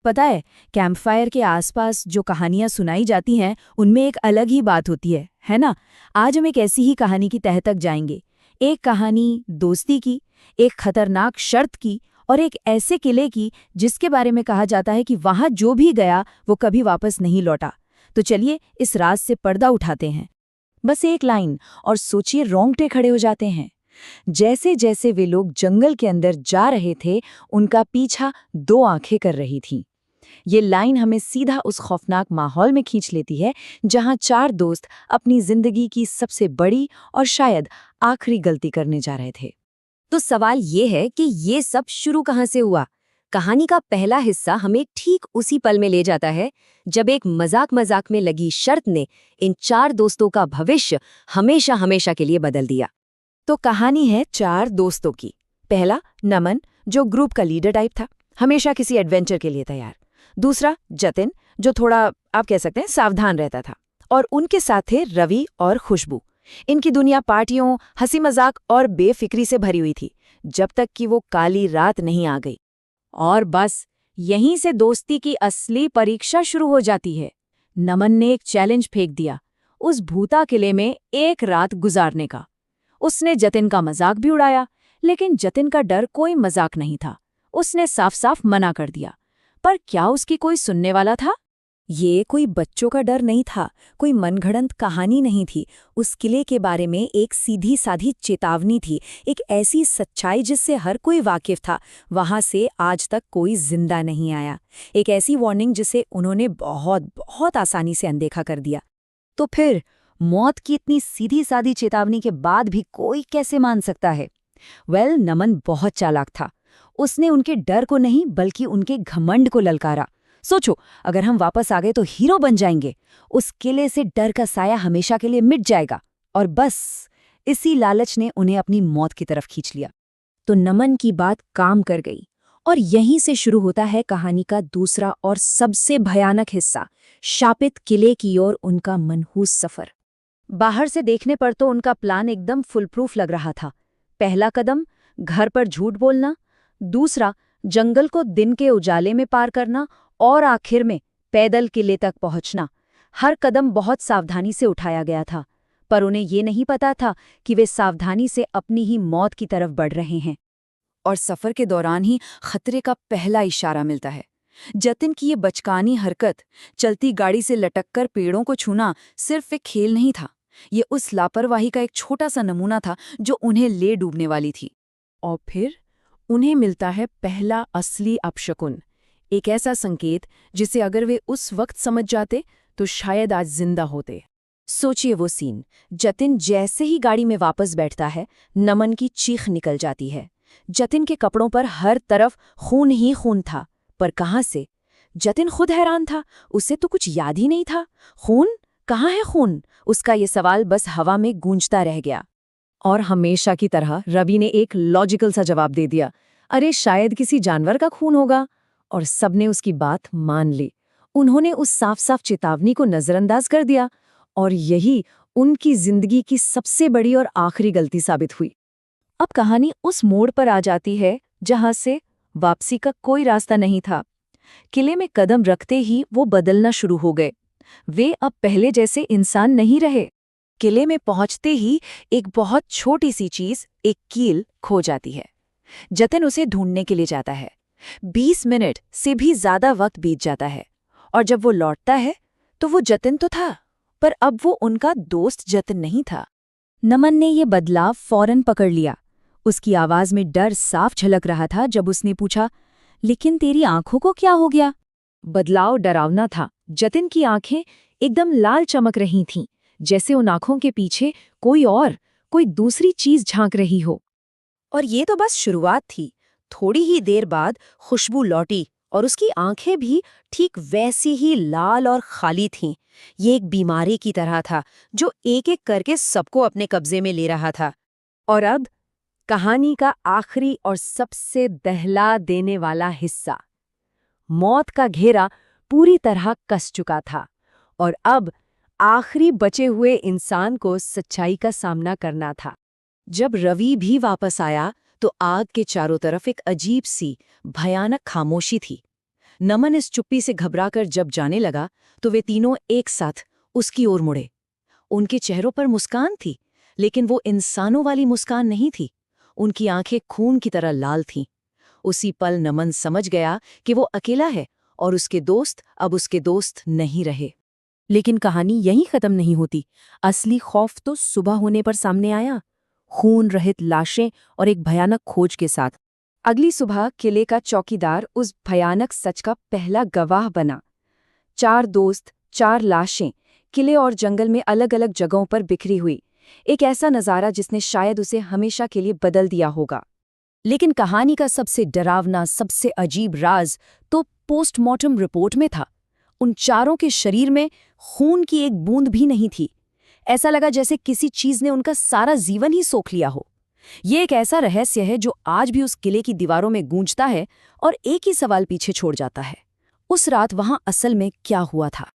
पता है, कैंपफायर के आसपास जो कहानियां सुनाई जाती हैं उनमें एक अलग ही बात होती है ना। आज हम एक ऐसी ही कहानी की तह तक जाएंगे। एक कहानी दोस्ती की, एक खतरनाक शर्त की और एक ऐसे किले की जिसके बारे में कहा जाता है कि वहां जो भी गया वो कभी वापस नहीं लौटा। तो चलिए इस राज से पर्दा उठाते हैं। बस एक लाइन और सोचिए, रोंगटे खड़े हो जाते हैं। जैसे जैसे वे लोग जंगल के अंदर जा रहे थे, उनका पीछा दो आंखें कर रही थीं। ये लाइन हमें सीधा उस खौफनाक माहौल में खींच लेती है जहां चार दोस्त अपनी जिंदगी की सबसे बड़ी और शायद आखिरी गलती करने जा रहे थे। तो सवाल ये है कि ये सब शुरू कहाँ से हुआ। कहानी का पहला हिस्सा हमें ठीक उसी पल में ले जाता है जब एक मजाक मजाक में लगी शर्त ने इन चार दोस्तों का भविष्य हमेशा हमेशा के लिए बदल दिया। तो कहानी है चार दोस्तों की। पहला, नमन, जो ग्रुप का लीडर टाइप था, हमेशा किसी एडवेंचर के लिए तैयार। दूसरा, जतिन, जो थोड़ा आप कह सकते हैं सावधान रहता था। और उनके साथ थे रवि और खुशबू। इनकी दुनिया पार्टियों, हंसी मजाक और बेफिक्री से भरी हुई थी, जब तक कि वो काली रात नहीं आ गई। और बस यहीं से दोस्ती की असली परीक्षा शुरू हो जाती है। नमन ने एक चैलेंज फेंक दिया, उस भूता किले में एक रात गुजारने का। उसने जतिन का मजाक भी उड़ाया, लेकिन जतिन का डर कोई मजाक नहीं था। उसने साफ साफ मना कर दिया। पर क्या उसकी कोई सुनने वाला था? ये कोई बच्चों का डर नहीं था, कोई मनगढ़ंत कहानी नहीं थी। उस किले के बारे में एक सीधी साधी चेतावनी थी, एक ऐसी सच्चाई जिससे हर कोई वाकिफ था। वहां से आज तक कोई जिंदा नहीं आया। एक ऐसी वार्निंग जिसे उन्होंने बहुत बहुत आसानी से अनदेखा कर दिया। तो फिर मौत की इतनी सीधी सादी चेतावनी के बाद भी कोई कैसे मान सकता है? नमन बहुत चालाक था। उसने उनके डर को नहीं बल्कि उनके घमंड को ललकारा। सोचो, अगर हम वापस आ गए तो हीरो बन जाएंगे। उस किले से डर का साया हमेशा के लिए मिट जाएगा। और बस इसी लालच ने उन्हें अपनी मौत की तरफ खींच लिया। तो नमन की बात काम कर गई। और यहीं से शुरू होता है कहानी का दूसरा और सबसे भयानक हिस्सा, शापित किले की ओर उनका मनहूस सफर। बाहर से देखने पर तो उनका प्लान एकदम फुलप्रूफ लग रहा था। पहला कदम, घर पर झूठ बोलना। दूसरा, जंगल को दिन के उजाले में पार करना। और आखिर में पैदल किले तक पहुंचना। हर कदम बहुत सावधानी से उठाया गया था, पर उन्हें ये नहीं पता था कि वे सावधानी से अपनी ही मौत की तरफ बढ़ रहे हैं। और सफर के दौरान ही खतरे का पहला इशारा मिलता है। जतिन की ये बचकानी हरकत, चलती गाड़ी से लटककर पेड़ों को छूना, सिर्फ एक खेल नहीं था। ये उस लापरवाही का एक छोटा सा नमूना था जो उन्हें ले डूबने वाली थी। और फिर उन्हें मिलता है पहला असली अपशकुन, एक ऐसा संकेत जिसे अगर वे उस वक्त समझ जाते तो शायद आज जिंदा होते। सोचिए वो सीन, जतिन जैसे ही गाड़ी में वापस बैठता है, नमन की चीख निकल जाती है। जतिन के कपड़ों पर हर तरफ खून ही खून था, पर कहाँ से? जतिन खुद हैरान था, उसे तो कुछ याद ही नहीं था। खून? कहाँ है खून? उसका ये सवाल बस हवा में गूंजता रह गया। और हमेशा की तरह रवि ने एक लॉजिकल सा जवाब दे दिया, अरे शायद किसी जानवर का खून होगा। और सबने उसकी बात मान ली। उन्होंने उस साफ साफ चेतावनी को नजरअंदाज कर दिया। और यही उनकी जिंदगी की सबसे बड़ी और आखिरी गलती साबित हुई। अब कहानी उस मोड़ पर आ जाती है जहां से वापसी का कोई रास्ता नहीं था। किले में कदम रखते ही वो बदलना शुरू हो गए। वे अब पहले जैसे इंसान नहीं रहे। किले में पहुंचते ही एक बहुत छोटी सी चीज, एक कील, खो जाती है। जतिन उसे ढूंढने के लिए जाता है। 20 मिनट से भी ज्यादा वक्त बीत जाता है। और जब वो लौटता है तो वो जतिन तो था, पर अब वो उनका दोस्त जतिन नहीं था। नमन ने ये बदलाव फौरन पकड़ लिया। उसकी आवाज में डर साफ झलक रहा था जब उसने पूछा, लेकिन तेरी आंखों को क्या हो गया? बदलाव डरावना था। जतिन की आंखें एकदम लाल चमक रही थीं, जैसे उन आंखों के पीछे कोई दूसरी चीज झांक रही हो। और ये तो बस शुरुआत थी। थोड़ी ही देर बाद खुशबू लौटी और उसकी आंखें भी ठीक वैसी ही लाल और खाली थीं। ये एक बीमारी की तरह था जो एक एक करके सबको अपने कब्जे में ले रहा था। और अब कहानी का आखिरी और सबसे दहला देने वाला हिस्सा। मौत का घेरा पूरी तरह कस चुका था और अब आखिरी बचे हुए इंसान को सच्चाई का सामना करना था। जब रवि भी वापस आया तो आग के चारों तरफ एक अजीब सी भयानक खामोशी थी। नमन इस चुप्पी से घबराकर जब जाने लगा तो वे तीनों एक साथ उसकी ओर मुड़े। उनके चेहरों पर मुस्कान थी, लेकिन वो इंसानों वाली मुस्कान नहीं थी। उनकी आंखें खून की तरह लाल थीं। उसी पल नमन समझ गया कि वो अकेला है और उसके दोस्त अब उसके दोस्त नहीं रहे। लेकिन कहानी यहीं खत्म नहीं होती। असली खौफ तो सुबह होने पर सामने आया, खून रहित लाशें और एक भयानक खोज के साथ। अगली सुबह किले का चौकीदार उस भयानक सच का पहला गवाह बना। 4 दोस्त, 4 लाशें, किले और जंगल में अलग अलग जगहों पर बिखरी हुई। एक ऐसा नज़ारा जिसने शायद उसे हमेशा के लिए बदल दिया होगा। लेकिन कहानी का सबसे डरावना, सबसे अजीब राज तो पोस्टमार्टम रिपोर्ट में था। उन चारों के शरीर में खून की एक बूंद भी नहीं थी। ऐसा लगा जैसे किसी चीज ने उनका सारा जीवन ही सोख लिया हो। ये एक ऐसा रहस्य है जो आज भी उस किले की दीवारों में गूंजता है और एक ही सवाल पीछे छोड़ जाता है, उस रात वहां असल में क्या हुआ था।